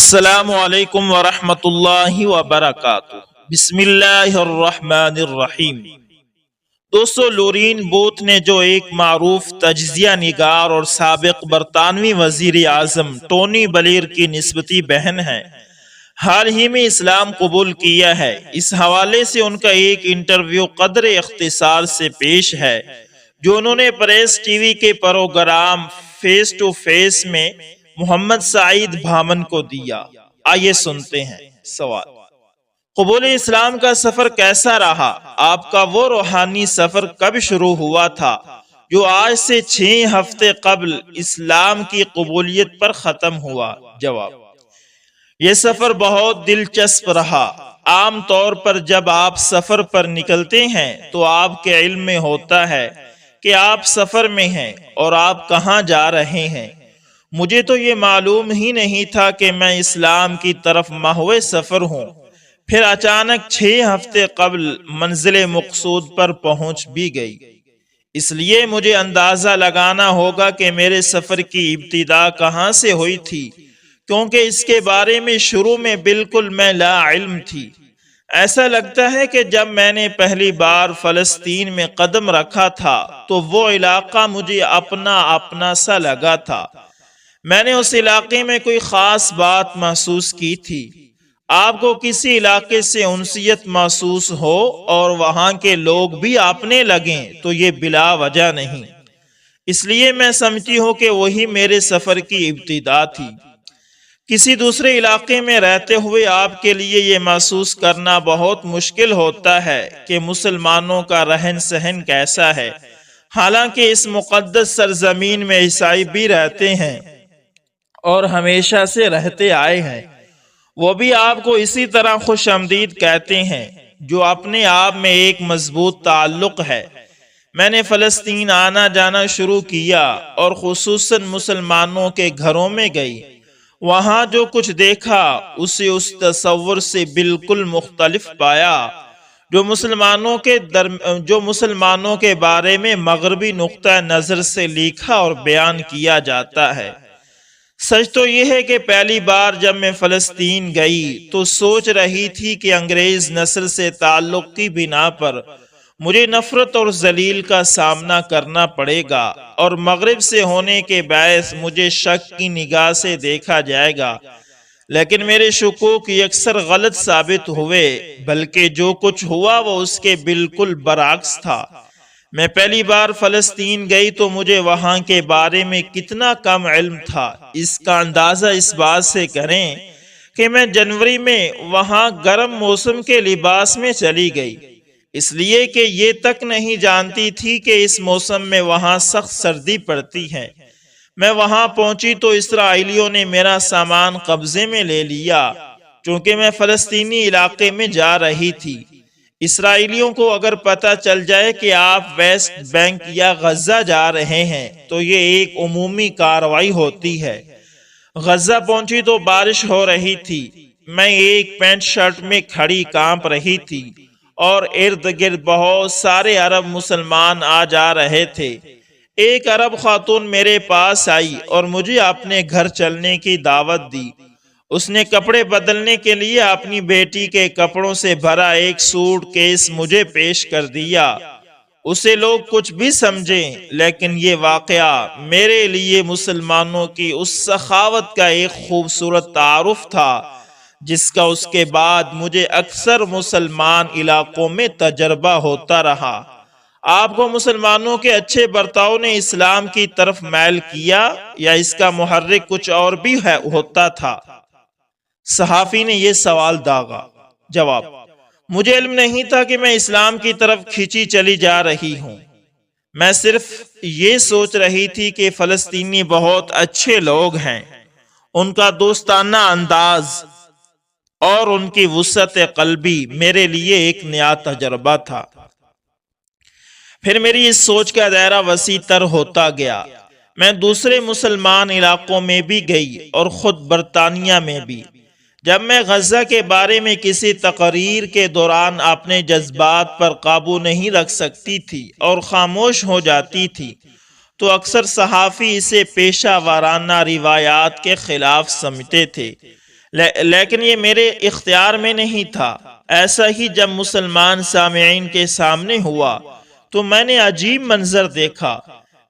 السلام علیکم ورحمۃ اللہ وبرکاتہ۔ بسم اللہ الرحمن الرحیم۔ دوستو، لورین بوتھ نے جو ایک معروف تجزیہ نگار اور سابق برطانوی وزیر اعظم ٹونی بلیر کی نسبتی بہن ہے، حال ہی میں اسلام قبول کیا ہے۔ اس حوالے سے ان کا ایک انٹرویو قدر اختصار سے پیش ہے جو انہوں نے پریس ٹی وی کے پروگرام فیس ٹو فیس میں محمد سعید بھامن کو دیا۔ آئیے سنتے ہیں۔ سوال: قبول اسلام کا سفر کیسا رہا؟ آپ کا وہ روحانی سفر کب شروع ہوا تھا جو آج سے 6 ہفتے قبل اسلام کی قبولیت پر ختم ہوا؟ جواب: یہ سفر بہت دلچسپ رہا۔ عام طور پر جب آپ سفر پر نکلتے ہیں تو آپ کے علم میں ہوتا ہے کہ آپ سفر میں ہیں اور آپ کہاں جا رہے ہیں۔ مجھے تو یہ معلوم ہی نہیں تھا کہ میں اسلام کی طرف محو سفر ہوں۔ پھر اچانک 6 ہفتے قبل منزل مقصود پر پہنچ بھی گئی۔ اس لیے مجھے اندازہ لگانا ہوگا کہ میرے سفر کی ابتدا کہاں سے ہوئی تھی، کیونکہ اس کے بارے میں شروع میں بالکل میں لا علم تھی۔ ایسا لگتا ہے کہ جب میں نے پہلی بار فلسطین میں قدم رکھا تھا تو وہ علاقہ مجھے اپنا سا لگا تھا۔ میں نے اس علاقے میں کوئی خاص بات محسوس کی تھی۔ آپ کو کسی علاقے سے انسیت محسوس ہو اور وہاں کے لوگ بھی آپنے لگیں تو یہ بلا وجہ نہیں۔ اس لیے میں سمجھتی ہوں کہ وہی میرے سفر کی ابتدا تھی۔ کسی دوسرے علاقے میں رہتے ہوئے آپ کے لیے یہ محسوس کرنا بہت مشکل ہوتا ہے کہ مسلمانوں کا رہن سہن کیسا ہے، حالانکہ اس مقدس سرزمین میں عیسائی بھی رہتے ہیں اور ہمیشہ سے رہتے آئے ہیں۔ وہ بھی آپ کو اسی طرح خوش آمدید کہتے ہیں، جو اپنے آپ میں ایک مضبوط تعلق ہے۔ میں نے فلسطین آنا جانا شروع کیا اور خصوصاً مسلمانوں کے گھروں میں گئی۔ وہاں جو کچھ دیکھا اسے اس تصور سے بالکل مختلف پایا جو مسلمانوں کے بارے میں مغربی نقطہ نظر سے لکھا اور بیان کیا جاتا ہے۔ سچ تو یہ ہے کہ پہلی بار جب میں فلسطین گئی تو سوچ رہی تھی کہ انگریز نسل سے تعلق کی بنا پر مجھے نفرت اور ذلیل کا سامنا کرنا پڑے گا اور مغرب سے ہونے کے باعث مجھے شک کی نگاہ سے دیکھا جائے گا، لیکن میرے شکوک یکسر غلط ثابت ہوئے، بلکہ جو کچھ ہوا وہ اس کے بالکل برعکس تھا۔ میں پہلی بار فلسطین گئی تو مجھے وہاں کے بارے میں کتنا کم علم تھا، اس کا اندازہ اس بات سے کریں کہ میں جنوری میں وہاں گرم موسم کے لباس میں چلی گئی، اس لیے کہ یہ تک نہیں جانتی تھی کہ اس موسم میں وہاں سخت سردی پڑتی ہے۔ میں وہاں پہنچی تو اسرائیلیوں نے میرا سامان قبضے میں لے لیا، چونکہ میں فلسطینی علاقے میں جا رہی تھی۔ اسرائیلیوں کو اگر پتہ چل جائے کہ آپ ویسٹ بینک یا غزہ جا رہے ہیں تو یہ ایک عمومی کارروائی ہوتی ہے۔ غزہ پہنچی تو بارش ہو رہی تھی۔ میں ایک پینٹ شرٹ میں کھڑی کانپ رہی تھی اور ارد گرد بہت سارے عرب مسلمان آ جا رہے تھے۔ ایک عرب خاتون میرے پاس آئی اور مجھے اپنے گھر چلنے کی دعوت دی۔ اس نے کپڑے بدلنے کے لیے اپنی بیٹی کے کپڑوں سے بھرا ایک سوٹ کیس مجھے پیش کر دیا۔ اسے لوگ کچھ بھی سمجھیں، لیکن یہ واقعہ میرے لیے مسلمانوں کی اس سخاوت کا ایک خوبصورت تعارف تھا جس کا اس کے بعد مجھے اکثر مسلمان علاقوں میں تجربہ ہوتا رہا۔ آپ کو مسلمانوں کے اچھے برتاؤ نے اسلام کی طرف میل کیا یا اس کا محرک کچھ اور بھی ہوتا تھا؟ صحافی نے یہ سوال داغا۔ جواب: مجھے علم نہیں تھا کہ میں اسلام کی طرف کھینچی چلی جا رہی ہوں۔ میں صرف یہ سوچ رہی تھی کہ فلسطینی بہت اچھے لوگ ہیں، ان کا دوستانہ انداز اور ان کی وسعت قلبی میرے لیے ایک نیا تجربہ تھا۔ پھر میری اس سوچ کا دائرہ وسیع تر ہوتا گیا۔ میں دوسرے مسلمان علاقوں میں بھی گئی اور خود برطانیہ میں بھی۔ جب میں غزہ کے بارے میں کسی تقریر کے دوران اپنے جذبات پر قابو نہیں رکھ سکتی تھی اور خاموش ہو جاتی تھی تو اکثر صحافی اسے پیشہ ورانہ روایات کے خلاف سمجھتے تھے، لیکن یہ میرے اختیار میں نہیں تھا۔ ایسا ہی جب مسلمان سامعین کے سامنے ہوا تو میں نے عجیب منظر دیکھا۔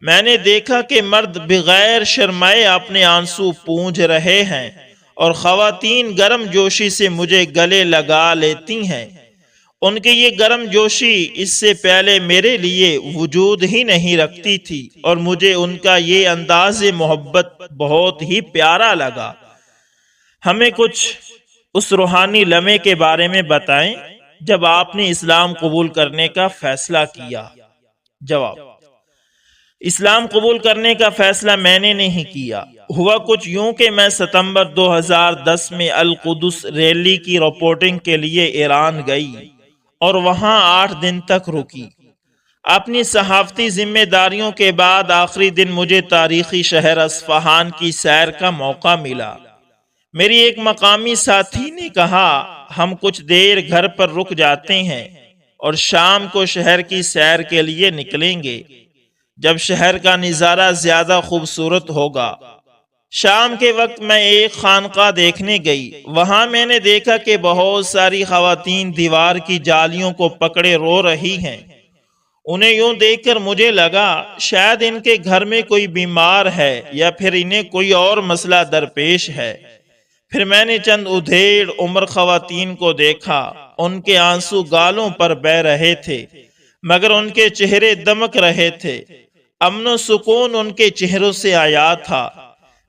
میں نے دیکھا کہ مرد بغیر شرمائے اپنے آنسو پونجھ رہے ہیں اور خواتین گرم جوشی سے مجھے گلے لگا لیتی ہیں۔ ان کی یہ گرم جوشی اس سے پہلے میرے لیے وجود ہی نہیں رکھتی تھی اور مجھے ان کا یہ انداز محبت بہت ہی پیارا لگا۔ ہمیں کچھ اس روحانی لمحے کے بارے میں بتائیں جب آپ نے اسلام قبول کرنے کا فیصلہ کیا۔ جواب: اسلام قبول کرنے کا فیصلہ میں نے نہیں کیا۔ ہوا کچھ یوں کہ میں ستمبر 2010 میں القدس ریلی کی رپورٹنگ کے لیے ایران گئی اور وہاں 8 دن تک رکی۔ اپنی صحافتی ذمہ داریوں کے بعد آخری دن مجھے تاریخی شہر اصفہان کی سیر کا موقع ملا۔ میری ایک مقامی ساتھی نے کہا، ہم کچھ دیر گھر پر رک جاتے ہیں اور شام کو شہر کی سیر کے لیے نکلیں گے جب شہر کا نظارہ زیادہ خوبصورت ہوگا۔ شام کے وقت میں ایک خانقاہ دیکھنے گئی۔ وہاں میں نے دیکھا کہ بہت ساری خواتین دیوار کی جالیوں کو پکڑے رو رہی ہیں۔ انہیں یوں دیکھ کر مجھے لگا شاید ان کے گھر میں کوئی بیمار ہے یا پھر انہیں کوئی اور مسئلہ درپیش ہے۔ پھر میں نے چند ادھیڑ عمر خواتین کو دیکھا۔ ان کے آنسو گالوں پر بہہ رہے تھے مگر ان کے چہرے دمک رہے تھے۔ امن و سکون ان کے چہروں سے آیا تھا۔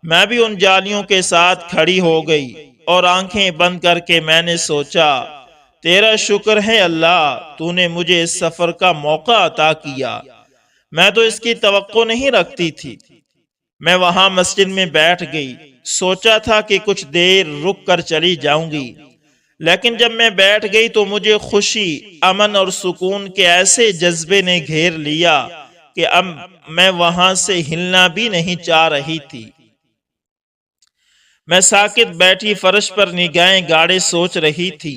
میں بھی ان جالیوں کے ساتھ کھڑی ہو گئی اور آنکھیں بند کر کے میں نے سوچا، تیرا شکر ہے اللہ، تو نے مجھے اس سفر کا موقع عطا کیا۔ میں تو اس کی توقع نہیں رکھتی تھی۔ میں وہاں مسجد میں بیٹھ گئی۔ سوچا تھا کہ کچھ دیر رک کر چلی جاؤں گی، لیکن جب میں بیٹھ گئی تو مجھے خوشی، امن اور سکون کے ایسے جذبے نے گھیر لیا کہ اب میں وہاں سے ہلنا بھی نہیں چاہ رہی تھی۔ میں ساکت بیٹھی فرش پر نگاہیں گاڑے سوچ رہی تھی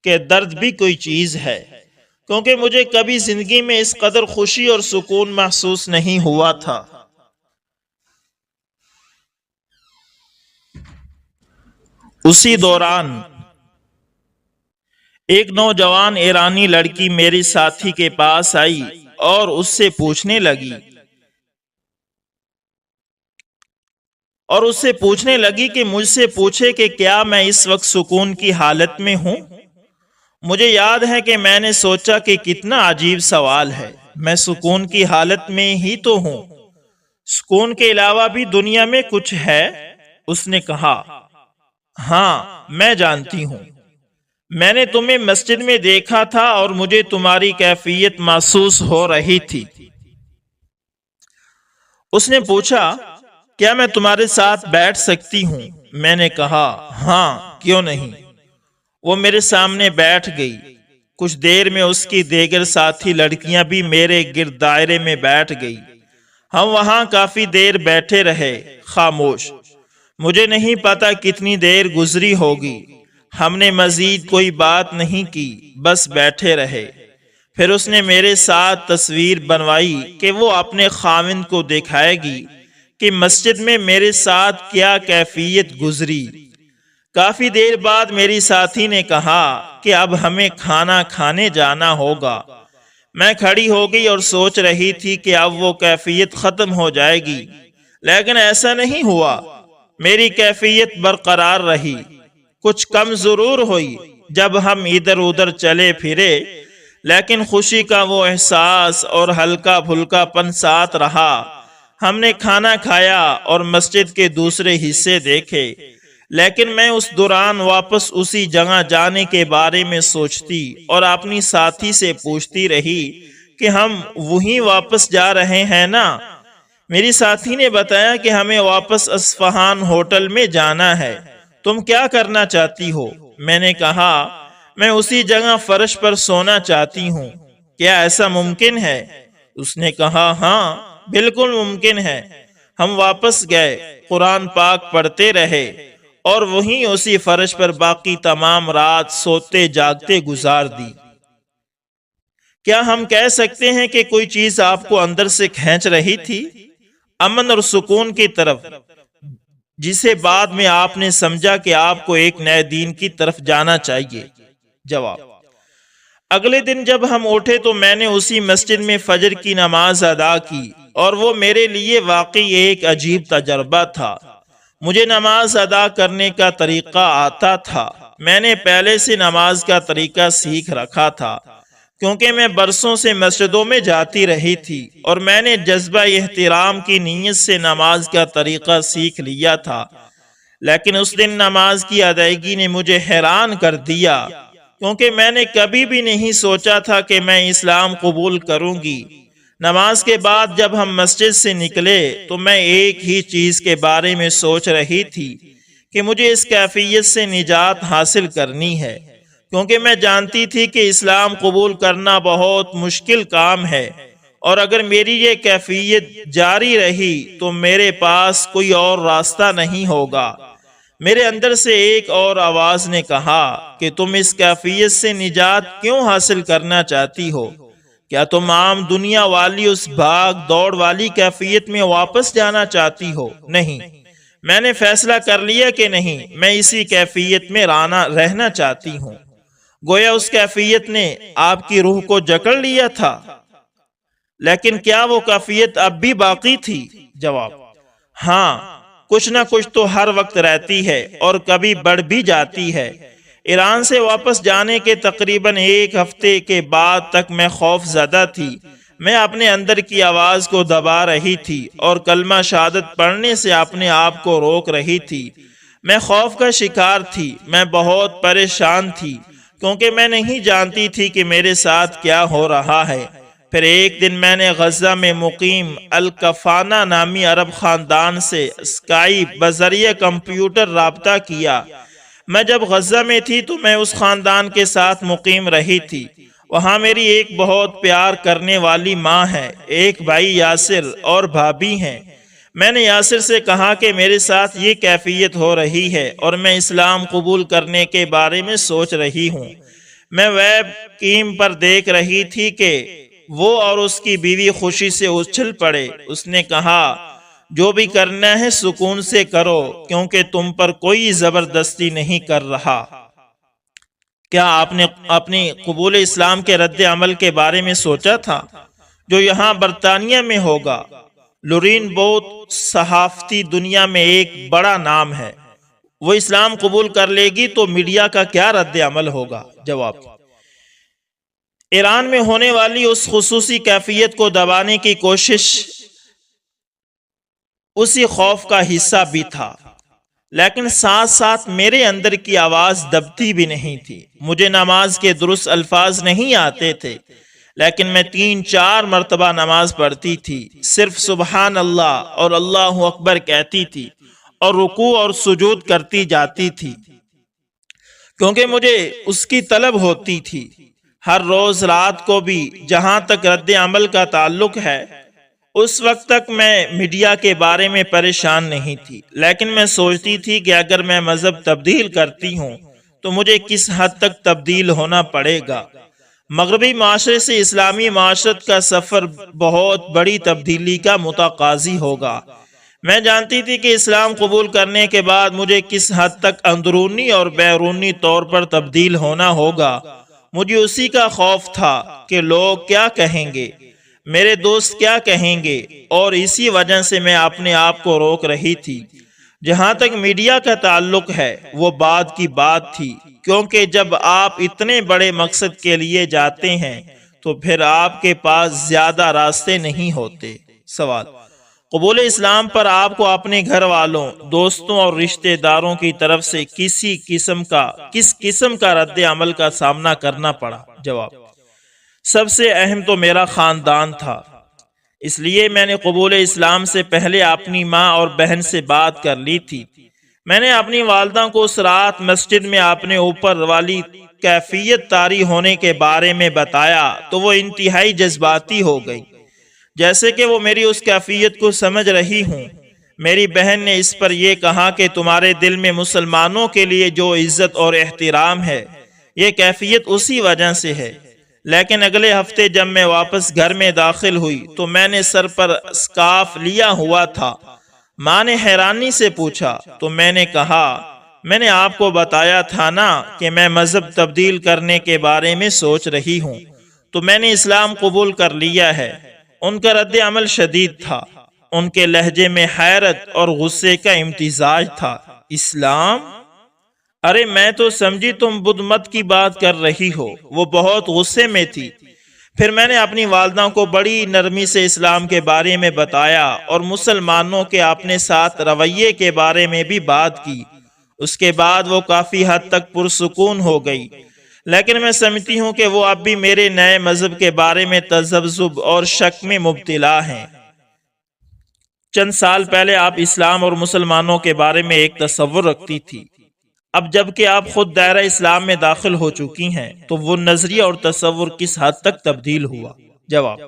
کہ درد بھی کوئی چیز ہے، کیونکہ مجھے کبھی زندگی میں اس قدر خوشی اور سکون محسوس نہیں ہوا تھا۔ اسی دوران ایک نوجوان ایرانی لڑکی میری ساتھی کے پاس آئی اور اس سے پوچھنے لگی کہ مجھ سے پوچھے کہ کیا میں اس وقت سکون کی حالت میں ہوں۔ مجھے یاد ہے کہ میں نے سوچا کہ کتنا عجیب سوال ہے، میں سکون کی حالت میں ہی تو ہوں، سکون کے علاوہ بھی دنیا میں کچھ ہے؟ اس نے کہا، ہاں میں جانتی ہوں، میں نے تمہیں مسجد میں دیکھا تھا اور مجھے تمہاری کیفیت محسوس ہو رہی تھی۔ اس نے پوچھا، کیا میں تمہارے ساتھ بیٹھ سکتی ہوں؟ میں نے کہا، ہاں کیوں نہیں۔ وہ میرے سامنے بیٹھ گئی۔ کچھ دیر میں اس کی دیگر ساتھی لڑکیاں بھی میرے گرد دائرے میں بیٹھ گئی۔ ہم وہاں کافی دیر بیٹھے رہے، خاموش۔ مجھے نہیں پتا کتنی دیر گزری ہوگی۔ ہم نے مزید کوئی بات نہیں کی، بس بیٹھے رہے۔ پھر اس نے میرے ساتھ تصویر بنوائی کہ وہ اپنے خاوند کو دکھائے گی کہ مسجد میں میرے ساتھ کیا کیفیت گزری۔ کافی دیر بعد میری ساتھی نے کہا کہ اب ہمیں کھانا کھانے جانا ہوگا۔ میں کھڑی ہو گئی اور سوچ رہی تھی کہ اب وہ کیفیت ختم ہو جائے گی، لیکن ایسا نہیں ہوا۔ میری کیفیت برقرار رہی، کچھ کم ضرور ہوئی جب ہم ادھر ادھر چلے پھرے، لیکن خوشی کا وہ احساس اور ہلکا پھلکا پن ساتھ رہا۔ ہم نے کھانا کھایا اور مسجد کے دوسرے حصے دیکھے، لیکن میں اس دوران واپس اسی جگہ جانے کے بارے میں سوچتی اور اپنی ساتھی سے پوچھتی رہی کہ ہم وہیں واپس جا رہے ہیں نا۔ میری ساتھی نے بتایا کہ ہمیں واپس اصفہان ہوٹل میں جانا ہے۔ تم کیا کرنا چاہتی ہو؟ میں نے کہا، میں اسی جگہ فرش پر سونا چاہتی ہوں، کیا ایسا ممکن ہے؟ اس نے کہا، ہاں بالکل ممکن ہے۔ ہم واپس گئے، قرآن پاک پڑھتے رہے اور وہیں اسی فرش پر باقی تمام رات سوتے جاگتے گزار دی۔ کیا ہم کہہ سکتے ہیں کہ کوئی چیز آپ کو اندر سے کھینچ رہی تھی، امن اور سکون کی طرف، جسے بعد میں آپ نے سمجھا کہ آپ کو ایک نئے دین کی طرف جانا چاہیے؟ جواب: اگلے دن جب ہم اٹھے تو میں نے اسی مسجد میں فجر کی نماز ادا کی، اور وہ میرے لیے واقعی ایک عجیب تجربہ تھا۔ مجھے نماز ادا کرنے کا طریقہ آتا تھا، میں نے پہلے سے نماز کا طریقہ سیکھ رکھا تھا، کیونکہ میں برسوں سے مسجدوں میں جاتی رہی تھی، اور میں نے جذبہ احترام کی نیت سے نماز کا طریقہ سیکھ لیا تھا۔ لیکن اس دن نماز کی ادائیگی نے مجھے حیران کر دیا، کیونکہ میں نے کبھی بھی نہیں سوچا تھا کہ میں اسلام قبول کروں گی۔ نماز کے بعد جب ہم مسجد سے نکلے تو میں ایک ہی چیز کے بارے میں سوچ رہی تھی کہ مجھے اس کیفیت سے نجات حاصل کرنی ہے، کیونکہ میں جانتی تھی کہ اسلام قبول کرنا بہت مشکل کام ہے، اور اگر میری یہ کیفیت جاری رہی تو میرے پاس کوئی اور راستہ نہیں ہوگا۔ میرے اندر سے ایک اور آواز نے کہا کہ تم اس کیفیت سے نجات کیوں حاصل کرنا چاہتی ہو؟ کیا تم عام دنیا والی اس بھاگ دوڑ والی کیفیت میں واپس جانا چاہتی ہو؟ نہیں، میں نے فیصلہ کر لیا کہ نہیں، میں اسی کیفیت میں رہنا چاہتی ہوں۔ گویا اس کیفیت نے آپ کی روح کو جکڑ لیا تھا۔ لیکن کیا وہ کیفیت اب بھی باقی تھی؟ جواب: ہاں، کچھ نہ کچھ تو ہر وقت رہتی ہے، اور کبھی بڑھ بھی جاتی ہے۔ ایران سے واپس جانے کے تقریباً ایک ہفتے کے بعد تک میں خوف زدہ تھی۔ میں اپنے اندر کی آواز کو دبا رہی تھی اور کلمہ شہادت پڑھنے سے اپنے آپ کو روک رہی تھی۔ میں خوف کا شکار تھی، میں بہت پریشان تھی، کیونکہ میں نہیں جانتی تھی کہ میرے ساتھ کیا ہو رہا ہے۔ پھر ایک دن میں نے غزہ میں مقیم الکفانہ نامی عرب خاندان سے اسکائپ بذریعہ کمپیوٹر رابطہ کیا۔ میں جب غزہ میں تھی تو میں اس خاندان کے ساتھ مقیم رہی تھی۔ وہاں میری ایک بہت پیار کرنے والی ماں ہے، ایک بھائی یاسر اور بھابھی ہیں۔ میں نے یاسر سے کہا کہ میرے ساتھ یہ کیفیت ہو رہی ہے اور میں اسلام قبول کرنے کے بارے میں سوچ رہی ہوں۔ میں ویب کیم پر دیکھ رہی تھی کہ وہ اور اس کی بیوی خوشی سے اچھل پڑے۔ اس نے کہا، جو بھی کرنا ہے سکون سے کرو، کیونکہ تم پر کوئی زبردستی نہیں کر رہا۔ کیا آپ نے اپنی قبول اسلام کے رد عمل کے بارے میں سوچا تھا، جو یہاں برطانیہ میں ہوگا؟ لورین بوت صحافتی دنیا میں ایک بڑا نام ہے، وہ اسلام قبول کر لے گی تو میڈیا کا کیا رد عمل ہوگا؟ جواب: ایران میں ہونے والی اس خصوصی کیفیت کو دبانے کی کوشش اسی خوف کا حصہ بھی تھا، لیکن ساتھ ساتھ میرے اندر کی آواز دبتی بھی نہیں تھی۔ مجھے نماز کے درست الفاظ نہیں آتے تھے، لیکن میں 3-4 مرتبہ نماز پڑھتی تھی، صرف سبحان اللہ اور اللہ اکبر کہتی تھی، اور رکوع اور سجود کرتی جاتی تھی، کیونکہ مجھے اس کی طلب ہوتی تھی۔ ہر روز رات کو بھی، جہاں تک رد عمل کا تعلق ہے، اس وقت تک میں میڈیا کے بارے میں پریشان نہیں تھی، لیکن میں سوچتی تھی کہ اگر میں مذہب تبدیل کرتی ہوں تو مجھے کس حد تک تبدیل ہونا پڑے گا۔ مغربی معاشرے سے اسلامی معاشرت کا سفر بہت بڑی تبدیلی کا متقاضی ہوگا۔ میں جانتی تھی کہ اسلام قبول کرنے کے بعد مجھے کس حد تک اندرونی اور بیرونی طور پر تبدیل ہونا ہوگا۔ مجھے اسی کا خوف تھا کہ لوگ کیا کہیں گے، میرے دوست کیا کہیں گے، اور اسی وجہ سے میں اپنے آپ کو روک رہی تھی۔ جہاں تک میڈیا کا تعلق ہے، وہ بعد کی بات تھی، کیونکہ جب آپ اتنے بڑے مقصد کے لیے جاتے ہیں تو پھر آپ کے پاس زیادہ راستے نہیں ہوتے۔ سوال: قبول اسلام پر آپ کو اپنے گھر والوں، دوستوں اور رشتہ داروں کی طرف سے کس قسم کا رد عمل کا سامنا کرنا پڑا؟ جواب: سب سے اہم تو میرا خاندان تھا، اس لیے میں نے قبول اسلام سے پہلے اپنی ماں اور بہن سے بات کر لی تھی۔ میں نے اپنی والدہ کو اس رات مسجد میں اپنے اوپر والی کیفیت طاری ہونے کے بارے میں بتایا تو وہ انتہائی جذباتی ہو گئی، جیسے کہ وہ میری اس کیفیت کو سمجھ رہی ہوں۔ میری بہن نے اس پر یہ کہا کہ تمہارے دل میں مسلمانوں کے لیے جو عزت اور احترام ہے، یہ کیفیت اسی وجہ سے ہے۔ لیکن اگلے ہفتے جب میں واپس گھر میں داخل ہوئی تو میں نے سر پر اسکارف لیا ہوا تھا، ماں نے حیرانی سے پوچھا تو میں نے کہا میں نے آپ کو بتایا تھا نا کہ میں مذہب تبدیل کرنے کے بارے میں سوچ رہی ہوں، تو میں نے اسلام قبول کر لیا ہے۔ ان کا رد عمل شدید تھا، ان کے لہجے میں حیرت اور غصے کا امتزاج تھا۔ اسلام؟ ارے میں تو سمجھی تم بدھ مت کی بات کر رہی ہو۔ وہ بہت غصے میں تھی۔ پھر میں نے اپنی والدہ کو بڑی نرمی سے اسلام کے بارے میں بتایا اور مسلمانوں کے اپنے ساتھ رویے کے بارے میں بھی بات کی۔ اس کے بعد وہ کافی حد تک پرسکون ہو گئی، لیکن میں سمجھتی ہوں کہ وہ اب بھی میرے نئے مذہب کے بارے میں تذبذب اور شک میں مبتلا ہیں۔ چند سال پہلے آپ اسلام اور مسلمانوں کے بارے میں ایک تصور رکھتی تھی، اب جب کہ آپ خود دائرہ اسلام میں داخل ہو چکی ہیں تو وہ نظریہ اور تصور کس حد تک تبدیل ہوا؟ جواب: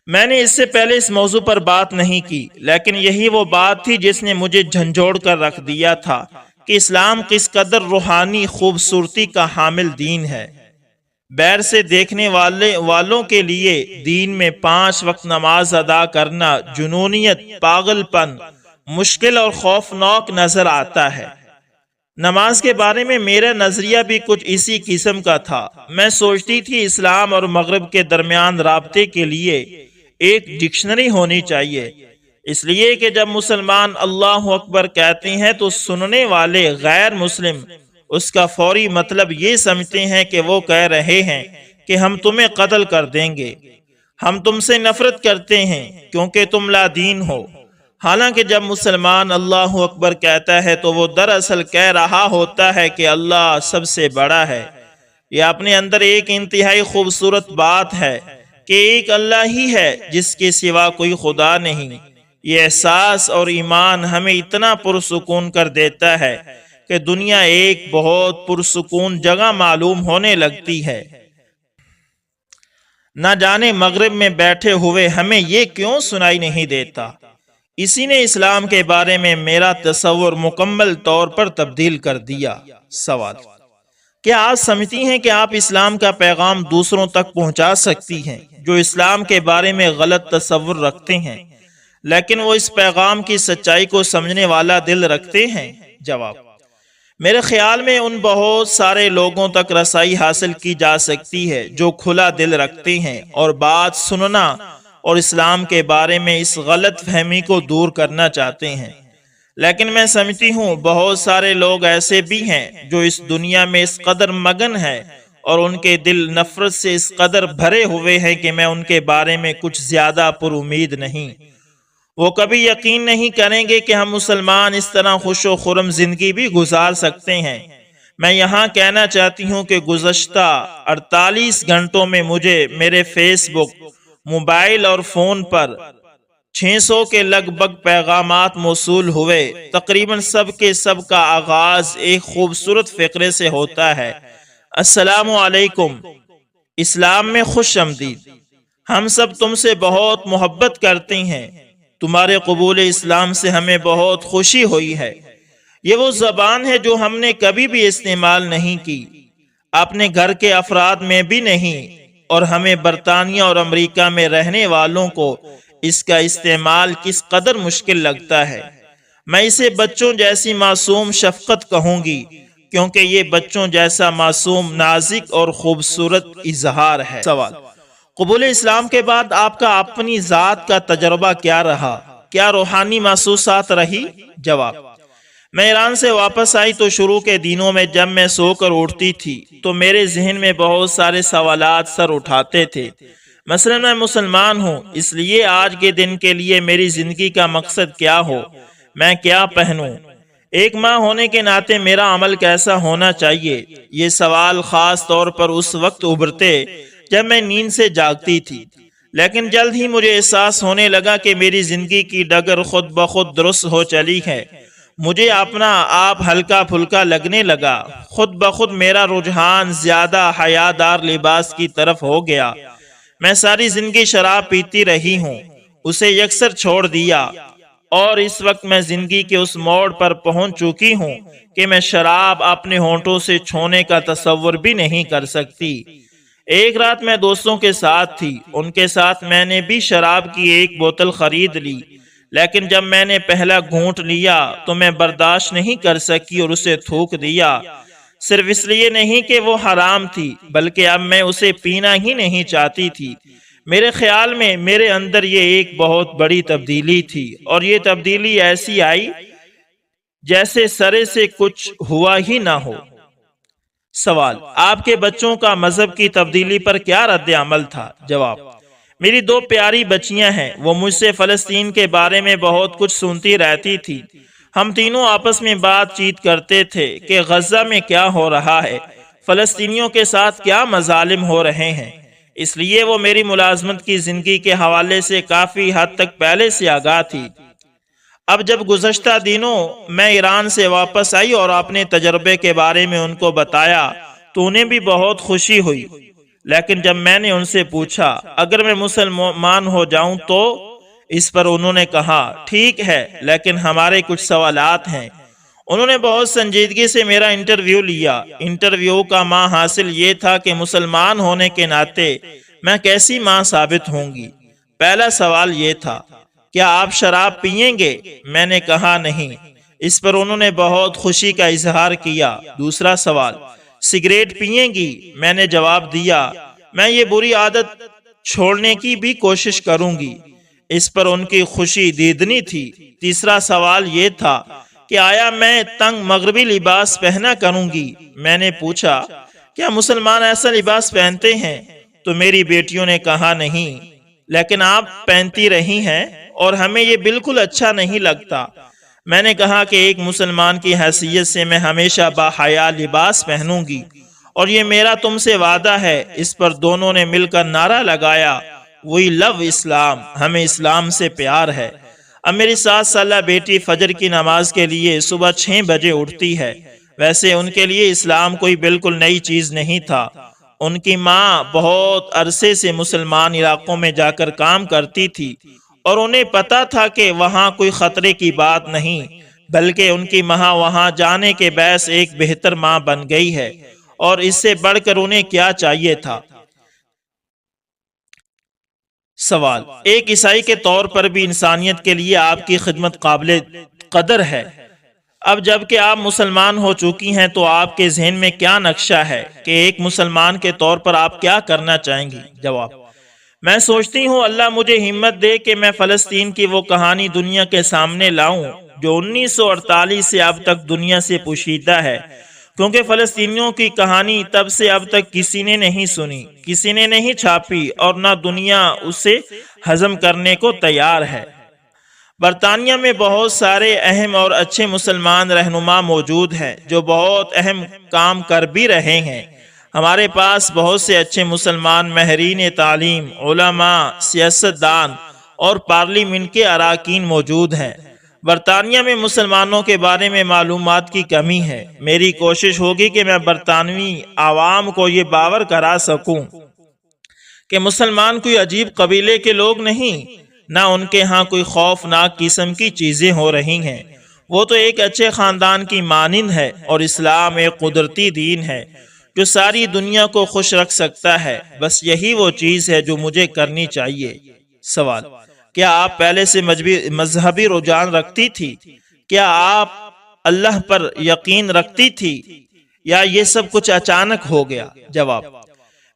میں نے اس سے پہلے اس موضوع پر بات نہیں کی، لیکن یہی وہ بات تھی جس نے مجھے جھنجھوڑ کر رکھ دیا تھا کہ اسلام کس قدر روحانی خوبصورتی کا حامل دین ہے۔ بیر سے دیکھنے والوں کے لیے دین میں 5 وقت نماز ادا کرنا جنونیت، پاگل پن، مشکل اور خوفناک نظر آتا ہے۔ نماز کے بارے میں میرا نظریہ بھی کچھ اسی قسم کا تھا۔ میں سوچتی تھی اسلام اور مغرب کے درمیان رابطے کے لیے ایک ڈکشنری ہونی چاہیے، اس لیے کہ جب مسلمان اللہ اکبر کہتے ہیں تو سننے والے غیر مسلم اس کا فوری مطلب یہ سمجھتے ہیں کہ وہ کہہ رہے ہیں کہ ہم تمہیں قتل کر دیں گے، ہم تم سے نفرت کرتے ہیں کیونکہ تم لا دین ہو۔ حالانکہ جب مسلمان اللہ اکبر کہتا ہے تو وہ دراصل کہہ رہا ہوتا ہے کہ اللہ سب سے بڑا ہے۔ یہ اپنے اندر ایک انتہائی خوبصورت بات ہے کہ ایک اللہ ہی ہے جس کے سوا کوئی خدا نہیں۔ یہ احساس اور ایمان ہمیں اتنا پرسکون کر دیتا ہے کہ دنیا ایک بہت پرسکون جگہ معلوم ہونے لگتی ہے۔ نہ جانے مغرب میں بیٹھے ہوئے ہمیں یہ کیوں سنائی نہیں دیتا۔ اسی نے اسلام کے بارے میں میرا تصور مکمل طور پر تبدیل کر دیا۔ سوال: کیا آپ سمجھتی ہیں کہ آپ اسلام کا پیغام دوسروں تک پہنچا سکتی ہیں جو اسلام کے بارے میں غلط تصور رکھتے ہیں لیکن وہ اس پیغام کی سچائی کو سمجھنے والا دل رکھتے ہیں؟ جواب: میرے خیال میں ان بہت سارے لوگوں تک رسائی حاصل کی جا سکتی ہے جو کھلا دل رکھتے ہیں اور بات سننا اور اسلام کے بارے میں اس غلط فہمی کو دور کرنا چاہتے ہیں، لیکن میں سمجھتی ہوں بہت سارے لوگ ایسے بھی ہیں جو اس دنیا میں اس قدر مگن ہیں اور ان کے دل نفرت سے اس قدر بھرے ہوئے ہیں کہ میں ان کے بارے میں کچھ زیادہ پر امید نہیں۔ وہ کبھی یقین نہیں کریں گے کہ ہم مسلمان اس طرح خوش و خرم زندگی بھی گزار سکتے ہیں۔ میں یہاں کہنا چاہتی ہوں کہ گزشتہ 48 گھنٹوں میں مجھے میرے فیس بک، موبائل اور فون پر 600 کے لگ بھگ پیغامات موصول ہوئے۔ تقریباً سب کے سب کا آغاز ایک خوبصورت فقرے سے ہوتا ہے: السلام علیکم، اسلام میں خوش آمدید، ہم سب تم سے بہت محبت کرتے ہیں، تمہارے قبول اسلام سے ہمیں بہت خوشی ہوئی ہے۔ یہ وہ زبان ہے جو ہم نے کبھی بھی استعمال نہیں کی، اپنے گھر کے افراد میں بھی نہیں، اور ہمیں برطانیہ اور امریکہ میں رہنے والوں کو اس کا استعمال کس قدر مشکل لگتا ہے۔ میں اسے بچوں جیسی معصوم شفقت کہوں گی کیونکہ یہ بچوں جیسا معصوم، نازک اور خوبصورت اظہار ہے۔ سوال: قبول اسلام کے بعد آپ کا اپنی ذات کا تجربہ کیا رہا؟ کیا روحانی محسوسات رہی؟ جواب: میں ایران سے واپس آئی تو شروع کے دنوں میں جب میں سو کر اٹھتی تھی تو میرے ذہن میں بہت سارے سوالات سر اٹھاتے تھے۔ مثلا میں مسلمان ہوں، اس لیے آج کے دن کے لیے میری زندگی کا مقصد کیا ہو، میں کیا پہنوں، ایک ماں ہونے کے ناطے میرا عمل کیسا ہونا چاہیے۔ یہ سوال خاص طور پر اس وقت ابھرتے جب میں نیند سے جاگتی تھی، لیکن جلد ہی مجھے احساس ہونے لگا کہ میری زندگی کی ڈگر خود بخود درست ہو چلی ہے۔ مجھے اپنا آپ ہلکا پھلکا لگنے لگا، خود بخود میرا رجحان زیادہ حیادار لباس کی طرف ہو گیا۔ میں ساری زندگی شراب پیتی رہی ہوں، اسے یکسر چھوڑ دیا، اور اس وقت میں زندگی کے اس موڑ پر پہنچ چکی ہوں کہ میں شراب اپنے ہونٹوں سے چھونے کا تصور بھی نہیں کر سکتی۔ ایک رات میں دوستوں کے ساتھ تھی، ان کے ساتھ میں نے بھی شراب کی ایک بوتل خرید لی، لیکن جب میں نے پہلا گھونٹ لیا تو میں برداشت نہیں کر سکی اور اسے تھوک دیا، صرف اس لیے نہیں کہ وہ حرام تھی بلکہ اب میں اسے پینا ہی نہیں چاہتی تھی۔ میرے خیال میں میرے اندر یہ ایک بہت بڑی تبدیلی تھی، اور یہ تبدیلی ایسی آئی جیسے سرے سے کچھ ہوا ہی نہ ہو۔ سوال: آپ کے بچوں کا مذہب کی تبدیلی پر کیا رد عمل تھا؟ جواب: میری دو پیاری بچیاں ہیں، وہ مجھ سے فلسطین کے بارے میں بہت کچھ سنتی رہتی تھی۔ ہم تینوں آپس میں بات چیت کرتے تھے کہ غزہ میں کیا ہو رہا ہے، فلسطینیوں کے ساتھ کیا مظالم ہو رہے ہیں۔ اس لیے وہ میری ملازمت کی زندگی کے حوالے سے کافی حد تک پہلے سے آگاہ تھی۔ اب جب گزشتہ دنوں میں ایران سے واپس آئی اور اپنے تجربے کے بارے میں ان کو بتایا تو انہیں بھی بہت خوشی ہوئی، لیکن جب میں نے ان سے پوچھا اگر میں مسلمان ہو جاؤں تو، اس پر انہوں نے کہا ٹھیک ہے لیکن ہمارے کچھ سوالات ہیں۔ انہوں نے بہت سنجیدگی سے میرا انٹرویو لیا۔ انٹرویو کا ماں حاصل یہ تھا کہ مسلمان ہونے کے ناطے میں کیسی ماں ثابت ہوں گی۔ پہلا سوال یہ تھا، کیا آپ شراب پئیں گے؟ میں نے کہا نہیں۔ اس پر انہوں نے بہت خوشی کا اظہار کیا۔ دوسرا سوال، سگریٹ پئیں گی؟ میں نے جواب دیا، میں یہ بری عادت چھوڑنے کی بھی کوشش کروں گی۔ اس پر ان کی خوشی دیدنی تھی۔ تیسرا سوال یہ تھا کہ آیا میں تنگ مغربی لباس پہنا کروں گی؟ میں نے پوچھا کیا مسلمان ایسا لباس پہنتے ہیں؟ تو میری بیٹیوں نے کہا نہیں، لیکن آپ پہنتی رہی ہیں اور ہمیں یہ بالکل اچھا نہیں لگتا۔ میں نے کہا کہ ایک مسلمان کی حیثیت سے میں ہمیشہ باحیا لباس پہنوں گی اور یہ میرا تم سے وعدہ ہے۔ اس پر دونوں نے مل کر نعرہ لگایا، وی لو اسلام، ہمیں اسلام سے پیار ہے۔ اب میری 7 سالہ بیٹی فجر کی نماز کے لیے صبح 6 بجے اٹھتی ہے۔ ویسے ان کے لیے اسلام کوئی بالکل نئی چیز نہیں تھا۔ ان کی ماں بہت عرصے سے مسلمان علاقوں میں جا کر کام کرتی تھی اور انہیں پتا تھا کہ وہاں کوئی خطرے کی بات نہیں، بلکہ ان کی ماں وہاں جانے کے باعث ایک بہتر ماں بن گئی ہے، اور اس سے بڑھ کر انہیں کیا چاہیے تھا۔ سوال: ایک عیسائی کے طور پر بھی انسانیت کے لیے آپ کی خدمت قابل قدر ہے۔ اب جب کہ آپ مسلمان ہو چکی ہیں تو آپ کے ذہن میں کیا نقشہ ہے کہ ایک مسلمان کے طور پر آپ کیا کرنا چاہیں گی؟ جواب: میں سوچتی ہوں اللہ مجھے ہمت دے کہ میں فلسطین کی وہ کہانی دنیا کے سامنے لاؤں جو 1948 سے اب تک دنیا سے پوشیدہ ہے، کیونکہ فلسطینیوں کی کہانی تب سے اب تک کسی نے نہیں سنی، کسی نے نہیں چھاپی، اور نہ دنیا اسے ہضم کرنے کو تیار ہے۔ برطانیہ میں بہت سارے اہم اور اچھے مسلمان رہنما موجود ہیں جو بہت اہم کام کر بھی رہے ہیں۔ ہمارے پاس بہت سے اچھے مسلمان ماہرین تعلیم، علماء، سیاستدان اور پارلیمنٹ کے اراکین موجود ہیں۔ برطانیہ میں مسلمانوں کے بارے میں معلومات کی کمی ہے۔ میری کوشش ہوگی کہ میں برطانوی عوام کو یہ باور کرا سکوں کہ مسلمان کوئی عجیب قبیلے کے لوگ نہیں، نہ ان کے ہاں کوئی خوفناک قسم کی چیزیں ہو رہی ہیں۔ وہ تو ایک اچھے خاندان کی مانند ہے، اور اسلام ایک قدرتی دین ہے جو ساری دنیا کو خوش رکھ سکتا ہے۔ بس یہی وہ چیز ہے جو مجھے کرنی چاہیے۔ سوال: کیا آپ پہلے سے مذہبی رجحان رکھتی تھی؟ کیا آپ اللہ پر یقین رکھتی تھی یا یہ سب کچھ اچانک ہو گیا؟ جواب: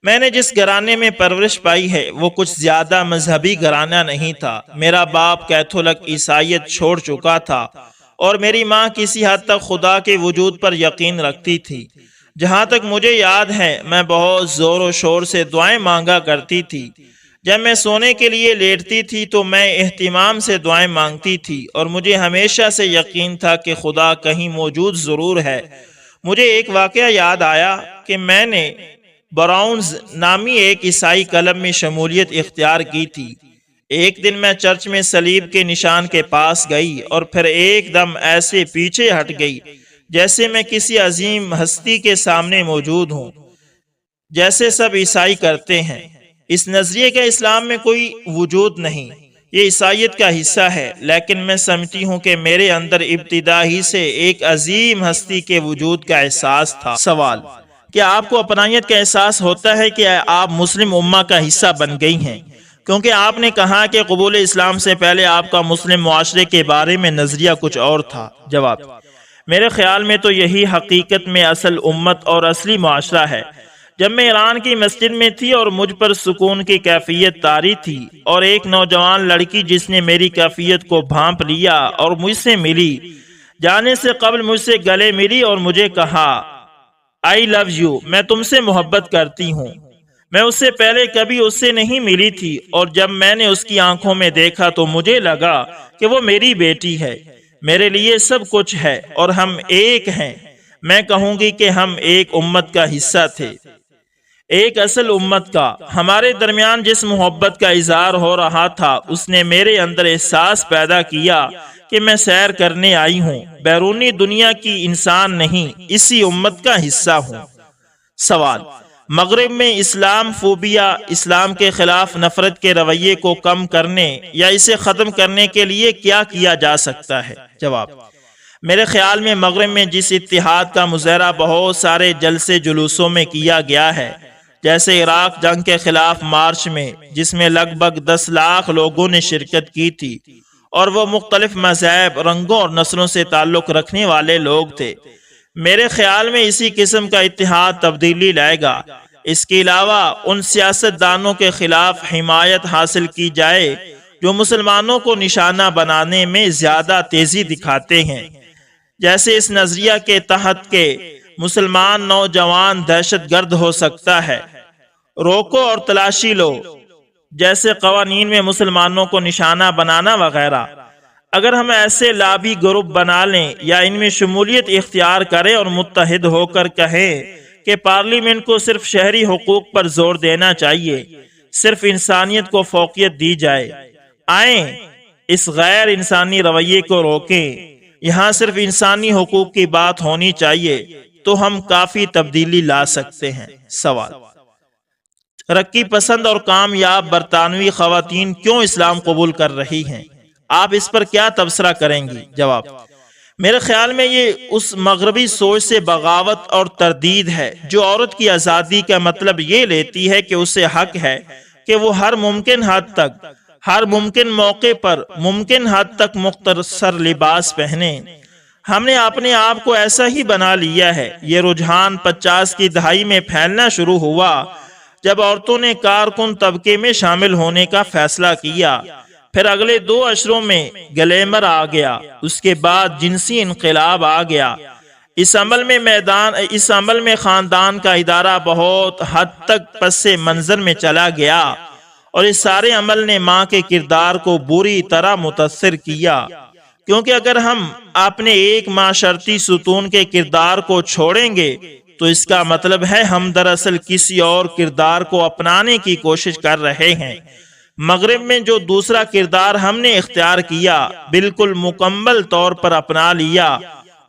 میں نے جس گھرانے میں پرورش پائی ہے وہ کچھ زیادہ مذہبی گھرانہ نہیں تھا۔ میرا باپ کیتھولک عیسائیت چھوڑ چکا تھا اور میری ماں کسی حد تک خدا کے وجود پر یقین رکھتی تھی۔ جہاں تک مجھے یاد ہے میں بہت زور و شور سے دعائیں مانگا کرتی تھی۔ جب میں سونے کے لیے لیٹتی تھی تو میں اہتمام سے دعائیں مانگتی تھی، اور مجھے ہمیشہ سے یقین تھا کہ خدا کہیں موجود ضرور ہے۔ مجھے ایک واقعہ یاد آیا کہ میں نے براؤنز نامی ایک عیسائی کلب میں شمولیت اختیار کی تھی۔ ایک دن میں چرچ میں صلیب کے نشان کے پاس گئی اور پھر ایک دم ایسے پیچھے ہٹ گئی جیسے میں کسی عظیم ہستی کے سامنے موجود ہوں، جیسے سب عیسائی کرتے ہیں۔ اس نظریے کا اسلام میں کوئی وجود نہیں، یہ عیسائیت کا حصہ ہے، لیکن میں سمجھتی ہوں کہ میرے اندر ابتدا ہی سے ایک عظیم ہستی کے وجود کا احساس تھا۔ سوال: کیا آپ کو اپنائیت کا احساس ہوتا ہے کہ آپ مسلم امہ کا حصہ بن گئی ہیں؟ کیونکہ آپ نے کہا کہ قبول اسلام سے پہلے آپ کا مسلم معاشرے کے بارے میں نظریہ کچھ اور تھا۔ جواب: میرے خیال میں تو یہی حقیقت میں اصل امت اور اصلی معاشرہ ہے۔ جب میں ایران کی مسجد میں تھی اور مجھ پر سکون کی کیفیت طاری تھی اور ایک نوجوان لڑکی جس نے میری کیفیت کو بھانپ لیا اور مجھ سے ملی، جانے سے قبل مجھ سے گلے ملی اور مجھے کہا آئی لو یو، میں تم سے محبت کرتی ہوں۔ میں اس سے پہلے کبھی اس سے نہیں ملی تھی اور جب میں نے اس کی آنکھوں میں دیکھا تو مجھے لگا کہ وہ میری بیٹی ہے، میرے لیے سب کچھ ہے اور ہم ایک ہیں۔ میں کہوں گی کہ ہم ایک امت کا حصہ تھے، ایک اصل امت کا۔ ہمارے درمیان جس محبت کا اظہار ہو رہا تھا اس نے میرے اندر احساس پیدا کیا کہ میں سیر کرنے آئی ہوں، بیرونی دنیا کی انسان نہیں، اسی امت کا حصہ ہوں۔ سوال: مغرب میں اسلام فوبیا، اسلام کے خلاف نفرت کے رویے کو کم کرنے یا اسے ختم کرنے کے لیے کیا کیا جا سکتا ہے؟ جواب: میرے خیال میں مغرب میں جس اتحاد کا مظاہرہ بہت سارے جلسے جلوسوں میں کیا گیا ہے، جیسے عراق جنگ کے خلاف مارچ میں جس میں لگ بھگ 10 لاکھ لوگوں نے شرکت کی تھی اور وہ مختلف مذاہب، رنگوں اور نسلوں سے تعلق رکھنے والے لوگ تھے، میرے خیال میں اسی قسم کا اتحاد تبدیلی لائے گا۔ اس کے علاوہ ان سیاست دانوں کے خلاف حمایت حاصل کی جائے جو مسلمانوں کو نشانہ بنانے میں زیادہ تیزی دکھاتے ہیں، جیسے اس نظریہ کے تحت کہ مسلمان نوجوان دہشت گرد ہو سکتا ہے، روکو اور تلاشی لو جیسے قوانین میں مسلمانوں کو نشانہ بنانا وغیرہ۔ اگر ہم ایسے لابی گروپ بنا لیں یا ان میں شمولیت اختیار کریں اور متحد ہو کر کہیں کہ پارلیمنٹ کو صرف شہری حقوق پر زور دینا چاہیے، صرف انسانیت کو فوقیت دی جائے، آئیں اس غیر انسانی رویے کو روکیں، یہاں صرف انسانی حقوق کی بات ہونی چاہیے، تو ہم کافی تبدیلی لا سکتے ہیں۔ سوال: ترقی پسند اور کامیاب برطانوی خواتین کیوں اسلام قبول کر رہی ہیں؟ آپ اس پر کیا تبصرہ کریں گی؟ جواب: میرے خیال میں یہ اس مغربی سوچ سے بغاوت اور تردید ہے جو عورت کی آزادی کا مطلب یہ لیتی ہے کہ اسے حق ہے کہ وہ ہر ممکن حد تک، ہر ممکن موقع پر ممکن حد تک مختصر لباس پہنے۔ ہم نے اپنے آپ کو ایسا ہی بنا لیا ہے۔ یہ رجحان 50 کی دہائی میں پھیلنا شروع ہوا جب عورتوں نے کارکن طبقے میں شامل ہونے کا فیصلہ کیا، پھر اگلے 2 عشروں میں گلیمر آ گیا، اس کے بعد جنسی انقلاب آ گیا۔ اس عمل میں خاندان کا ادارہ بہت حد تک پس منظر میں چلا گیا اور اس سارے عمل نے ماں کے کردار کو بری طرح متاثر کیا، کیونکہ اگر ہم اپنے ایک معاشرتی ستون کے کردار کو چھوڑیں گے تو اس کا مطلب ہے ہم دراصل کسی اور کردار کو اپنانے کی کوشش کر رہے ہیں۔ مغرب میں جو دوسرا کردار ہم نے اختیار کیا، بالکل مکمل طور پر اپنا لیا،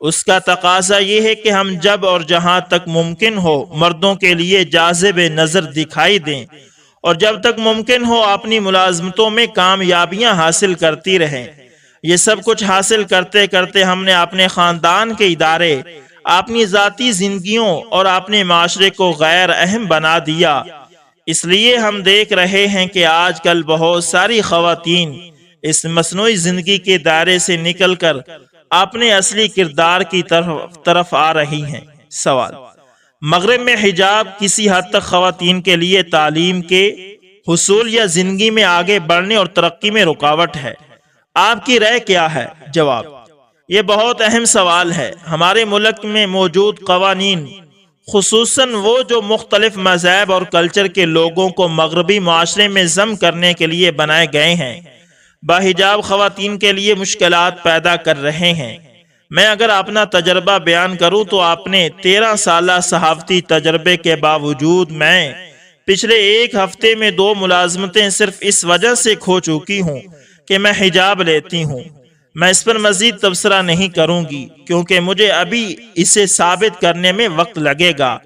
اس کا تقاضا یہ ہے کہ ہم جب اور جہاں تک ممکن ہو مردوں کے لیے جاذب نظر دکھائی دیں اور جب تک ممکن ہو اپنی ملازمتوں میں کامیابیاں حاصل کرتی رہیں۔ یہ سب کچھ حاصل کرتے کرتے ہم نے اپنے خاندان کے ادارے، اپنی ذاتی زندگیوں اور اپنے معاشرے کو غیر اہم بنا دیا۔ اس لیے ہم دیکھ رہے ہیں کہ آج کل بہت ساری خواتین اس مصنوعی زندگی کے دائرے سے نکل کر اپنے اصلی کردار کی طرف آ رہی ہیں۔ سوال: مغرب میں حجاب کسی حد تک خواتین کے لیے تعلیم کے حصول یا زندگی میں آگے بڑھنے اور ترقی میں رکاوٹ ہے، آپ کی رائے کیا ہے؟ جواب: یہ بہت اہم سوال ہے۔ ہمارے ملک میں موجود قوانین، خصوصاً وہ جو مختلف مذاہب اور کلچر کے لوگوں کو مغربی معاشرے میں ضم کرنے کے لیے بنائے گئے ہیں، باحجاب خواتین کے لیے مشکلات پیدا کر رہے ہیں۔ میں اگر اپنا تجربہ بیان کروں تو اپنے 13 سالہ صحافتی تجربے کے باوجود میں پچھلے 1 ہفتے میں 2 ملازمتیں صرف اس وجہ سے کھو چکی ہوں کہ میں حجاب لیتی ہوں۔ میں اس پر مزید تبصرہ نہیں کروں گی کیونکہ مجھے ابھی اسے ثابت کرنے میں وقت لگے گا،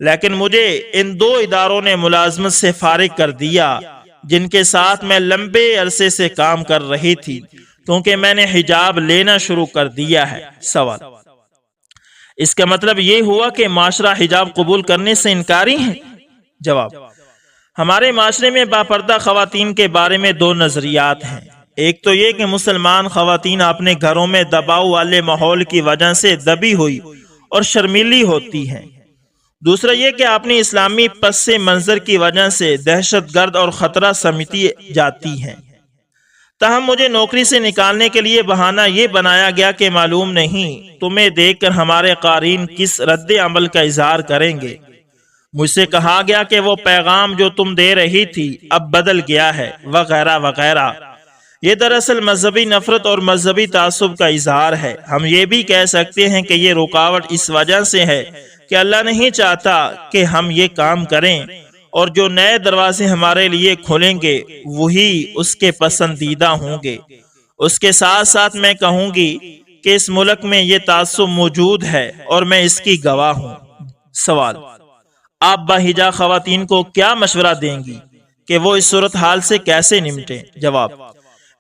لیکن مجھے ان 2 اداروں نے ملازمت سے فارغ کر دیا جن کے ساتھ میں لمبے عرصے سے کام کر رہی تھی کیونکہ میں نے حجاب لینا شروع کر دیا ہے۔ سوال: اس کا مطلب یہ ہوا کہ معاشرہ حجاب قبول کرنے سے انکاری ہے؟ جواب: ہمارے معاشرے میں باپردہ خواتین کے بارے میں دو نظریات ہیں۔ ایک تو یہ کہ مسلمان خواتین اپنے گھروں میں دباؤ والے ماحول کی وجہ سے دبی ہوئی اور شرمیلی ہوتی ہیں۔ دوسرا یہ کہ اپنی اسلامی پس منظر کی وجہ سے دہشت گرد اور خطرہ سمجھی جاتی ہیں۔ تاہم مجھے نوکری سے نکالنے کے لیے بہانہ یہ بنایا گیا کہ معلوم نہیں تمہیں دیکھ کر ہمارے قارئین کس رد عمل کا اظہار کریں گے۔ مجھ سے کہا گیا کہ وہ پیغام جو تم دے رہی تھی اب بدل گیا ہے، وغیرہ وغیرہ۔ یہ دراصل مذہبی نفرت اور مذہبی تعصب کا اظہار ہے۔ ہم یہ بھی کہہ سکتے ہیں کہ یہ رکاوٹ اس وجہ سے ہے کہ اللہ نہیں چاہتا کہ ہم یہ کام کریں، اور جو نئے دروازے ہمارے لیے کھولیں گے وہی اس کے پسندیدہ ہوں گے۔ اس کے ساتھ ساتھ میں کہوں گی کہ اس ملک میں یہ تعصب موجود ہے اور میں اس کی گواہ ہوں۔ سوال: آپ باحجاب خواتین کو کیا مشورہ دیں گی کہ وہ اس صورتحال سے کیسے نمٹیں؟ جواب: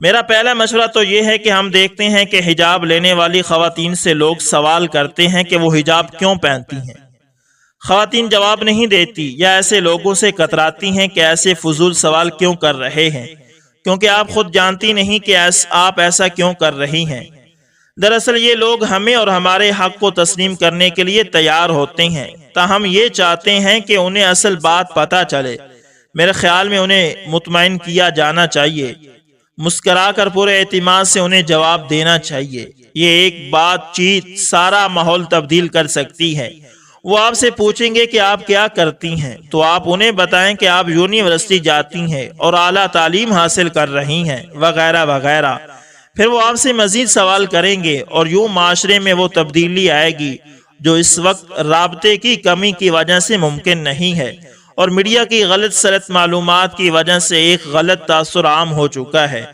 میرا پہلا مشورہ تو یہ ہے کہ ہم دیکھتے ہیں کہ حجاب لینے والی خواتین سے لوگ سوال کرتے ہیں کہ وہ حجاب کیوں پہنتی ہیں۔ خواتین جواب نہیں دیتی یا ایسے لوگوں سے کتراتی ہیں کہ ایسے فضول سوال کیوں کر رہے ہیں، کیونکہ آپ خود جانتی نہیں کہ آپ ایسا کیوں کر رہی ہیں۔ دراصل یہ لوگ ہمیں اور ہمارے حق کو تسلیم کرنے کے لیے تیار ہوتے ہیں، تاہم یہ چاہتے ہیں کہ انہیں اصل بات پتہ چلے۔ میرے خیال میں انہیں مطمئن کیا جانا چاہیے، مسکرا کر پورے اعتماد سے انہیں جواب دینا چاہیے۔ یہ ایک بات چیت سارا ماحول تبدیل کر سکتی ہے۔ وہ آپ سے پوچھیں گے کہ آپ کیا کرتی ہیں تو آپ انہیں بتائیں کہ آپ یونیورسٹی جاتی ہیں اور اعلیٰ تعلیم حاصل کر رہی ہیں، وغیرہ وغیرہ۔ پھر وہ آپ سے مزید سوال کریں گے اور یوں معاشرے میں وہ تبدیلی آئے گی جو اس وقت رابطے کی کمی کی وجہ سے ممکن نہیں ہے، اور میڈیا کی غلط سلط معلومات کی وجہ سے ایک غلط تاثر عام ہو چکا ہے۔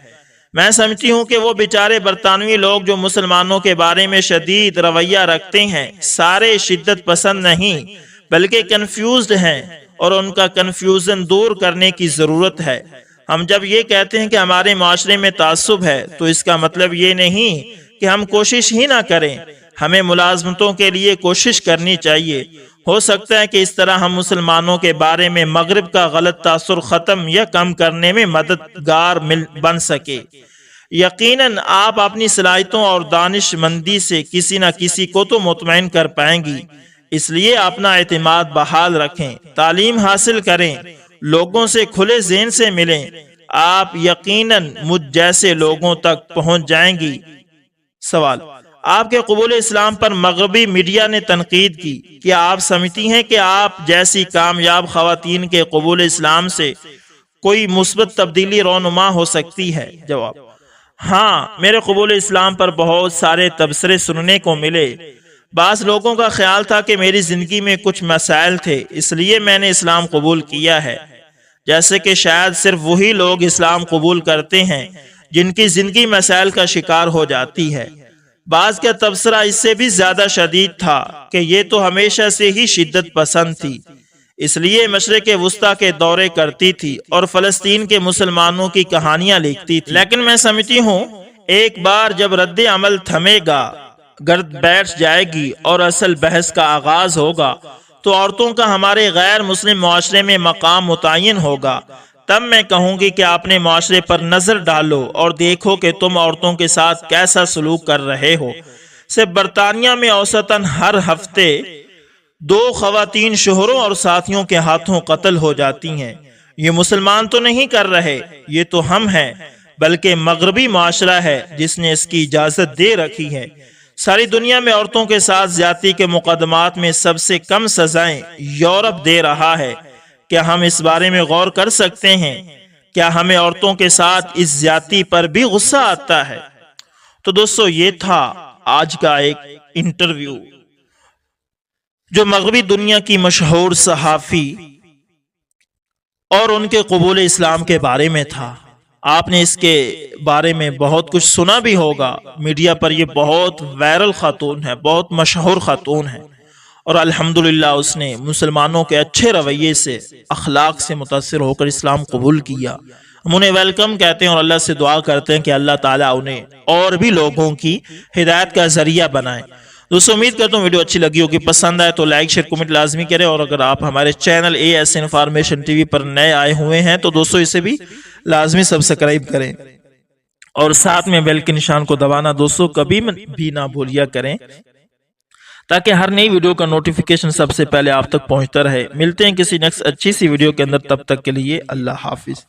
میں سمجھتی ہوں کہ وہ بیچارے برطانوی لوگ جو مسلمانوں کے بارے میں شدید رویہ رکھتے ہیں، سارے شدت پسند نہیں بلکہ کنفیوزڈ ہیں، اور ان کا کنفیوژن دور کرنے کی ضرورت ہے۔ ہم جب یہ کہتے ہیں کہ ہمارے معاشرے میں تعصب ہے تو اس کا مطلب یہ نہیں کہ ہم کوشش ہی نہ کریں۔ ہمیں ملازمتوں کے لیے کوشش کرنی چاہیے۔ ہو سکتا ہے کہ اس طرح ہم مسلمانوں کے بارے میں مغرب کا غلط تاثر ختم یا کم کرنے میں مددگار بن سکے۔ یقیناً آپ اپنی صلاحیتوں اور دانش مندی سے کسی نہ کسی کو تو مطمئن کر پائیں گی، اس لیے اپنا اعتماد بحال رکھیں، تعلیم حاصل کریں، لوگوں سے کھلے ذہن سے ملیں۔ آپ یقیناً مجھ جیسے لوگوں تک پہنچ جائیں گی۔ سوال: آپ کے قبول اسلام پر مغربی میڈیا نے تنقید کی، کیا آپ سمجھتی ہیں کہ آپ جیسی کامیاب خواتین کے قبول اسلام سے کوئی مثبت تبدیلی رونما ہو سکتی ہے؟ جواب: ہاں، میرے قبول اسلام پر بہت سارے تبصرے سننے کو ملے۔ بعض لوگوں کا خیال تھا کہ میری زندگی میں کچھ مسائل تھے، اس لیے میں نے اسلام قبول کیا ہے، جیسے کہ شاید صرف وہی لوگ اسلام قبول کرتے ہیں جن کی زندگی مسائل کا شکار ہو جاتی ہے۔ بعض کا تبصرہ اس سے بھی زیادہ شدید تھا کہ یہ تو ہمیشہ سے ہی شدت پسند تھی، اس لیے مشرق وسطیٰ کے دورے کرتی تھی اور فلسطین کے مسلمانوں کی کہانیاں لکھتی تھی۔ لیکن میں سمجھتی ہوں ایک بار جب رد عمل تھمے گا، گرد بیٹھ جائے گی اور اصل بحث کا آغاز ہوگا تو عورتوں کا ہمارے غیر مسلم معاشرے میں مقام متعین ہوگا۔ تب میں کہوں گی کہ اپنے معاشرے پر نظر ڈالو اور دیکھو کہ تم عورتوں کے ساتھ کیسا سلوک کر رہے ہو۔ صرف برطانیہ میں اوسطاً ہر ہفتے 2 خواتین شوہروں اور ساتھیوں کے ہاتھوں قتل ہو جاتی ہیں۔ یہ مسلمان تو نہیں کر رہے، یہ تو ہم ہیں، بلکہ مغربی معاشرہ ہے جس نے اس کی اجازت دے رکھی ہے۔ ساری دنیا میں عورتوں کے ساتھ زیادتی کے مقدمات میں سب سے کم سزائیں یورپ دے رہا ہے۔ کیا ہم اس بارے میں غور کر سکتے ہیں؟ کیا ہمیں عورتوں کے ساتھ اس زیادتی پر بھی غصہ آتا ہے؟ تو دوستو، یہ تھا آج کا ایک انٹرویو جو مغربی دنیا کی مشہور صحافی اور ان کے قبول اسلام کے بارے میں تھا۔ آپ نے اس کے بارے میں بہت کچھ سنا بھی ہوگا، میڈیا پر یہ بہت وائرل خاتون ہے، بہت مشہور خاتون ہے، اور الحمدللہ اس نے مسلمانوں کے اچھے رویے سے، اخلاق سے متاثر ہو کر اسلام قبول کیا۔ ہم انہیں ویلکم کہتے ہیں اور اللہ سے دعا کرتے ہیں کہ اللہ تعالیٰ انہیں اور بھی لوگوں کی ہدایت کا ذریعہ بنائے۔ دوستو امید کرتا ہوں ویڈیو اچھی لگی ہوگی، پسند آئے تو لائک شیئر کمنٹ لازمی کریں، اور اگر آپ ہمارے چینل AS انفارمیشن TV پر نئے آئے ہوئے ہیں تو دوستو اسے بھی لازمی سبسکرائب کریں، اور ساتھ میں بیل کے نشان کو دبانا دوستو کبھی بھی نہ بھولیا کریں، تاکہ ہر نئی ویڈیو کا نوٹیفیکیشن سب سے پہلے آپ تک پہنچتا رہے۔ ملتے ہیں کسی نیکسٹ اچھی سی ویڈیو کے اندر، تب تک کے لیے اللہ حافظ۔